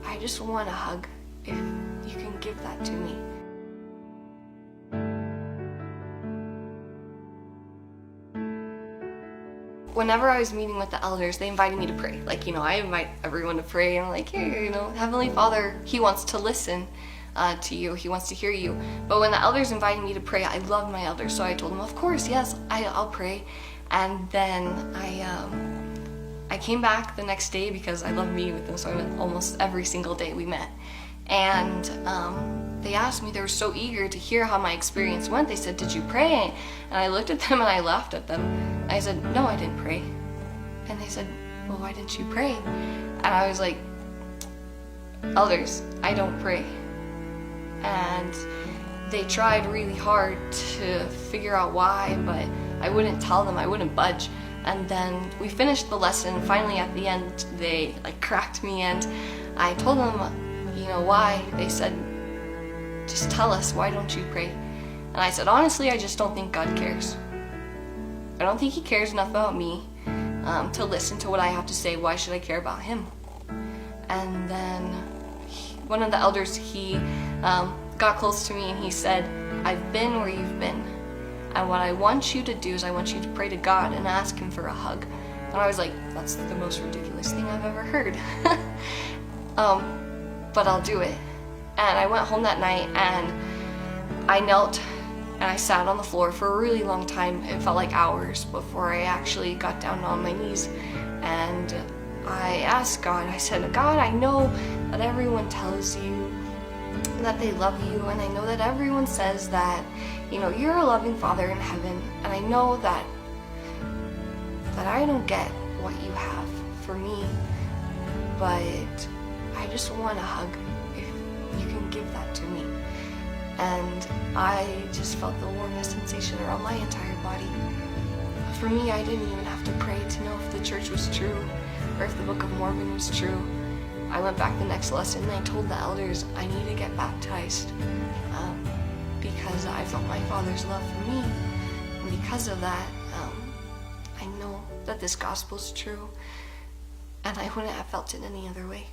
I just want a hug, if you can give that to me. Whenever I was meeting with the elders, they invited me to pray. Like, I invite everyone to pray, and I'm like, hey, Heavenly Father, He wants to listen to you. He wants to hear you. But when the elders invited me to pray, I love my elders, so I told them, of course, yes, I'll pray. And then I came back the next day because I love meeting with them, so I went almost every single day we met. And they asked me, they were so eager to hear how my experience went. They said, did you pray? And I looked at them and I laughed at them. I said, no, I didn't pray. And they said, well, why didn't you pray? And I was like, elders, I don't pray. And they tried really hard to figure out why, but I wouldn't tell them, I wouldn't budge. And then we finished the lesson. Finally, at the end, they cracked me, and I told them, why. They said, just tell us, why don't you pray? And I said, honestly, I just don't think God cares. I don't think He cares enough about me to listen to what I have to say. Why should I care about Him? And then one of the elders, he got close to me and he said, I've been where you've been. And what I want you to do is I want you to pray to God and ask Him for a hug. And I was like, that's the most ridiculous thing I've ever heard. But I'll do it. And I went home that night and I knelt and I sat on the floor for a really long time. It felt like hours before I actually got down on my knees. And I asked God, I said, God, I know that everyone tells you that they love you, and I know that everyone says that, you're a loving Father in heaven, and I know that I don't get what you have for me, but I just want a hug, if you can give that to me. And I just felt the warmest sensation around my entire body. For me, I didn't even have to pray to know if the church was true, or if the Book of Mormon was true. I went back the next lesson and I told the elders I need to get baptized because I felt my Father's love for me. And because of that, I know that this gospel is true, and I wouldn't have felt it any other way.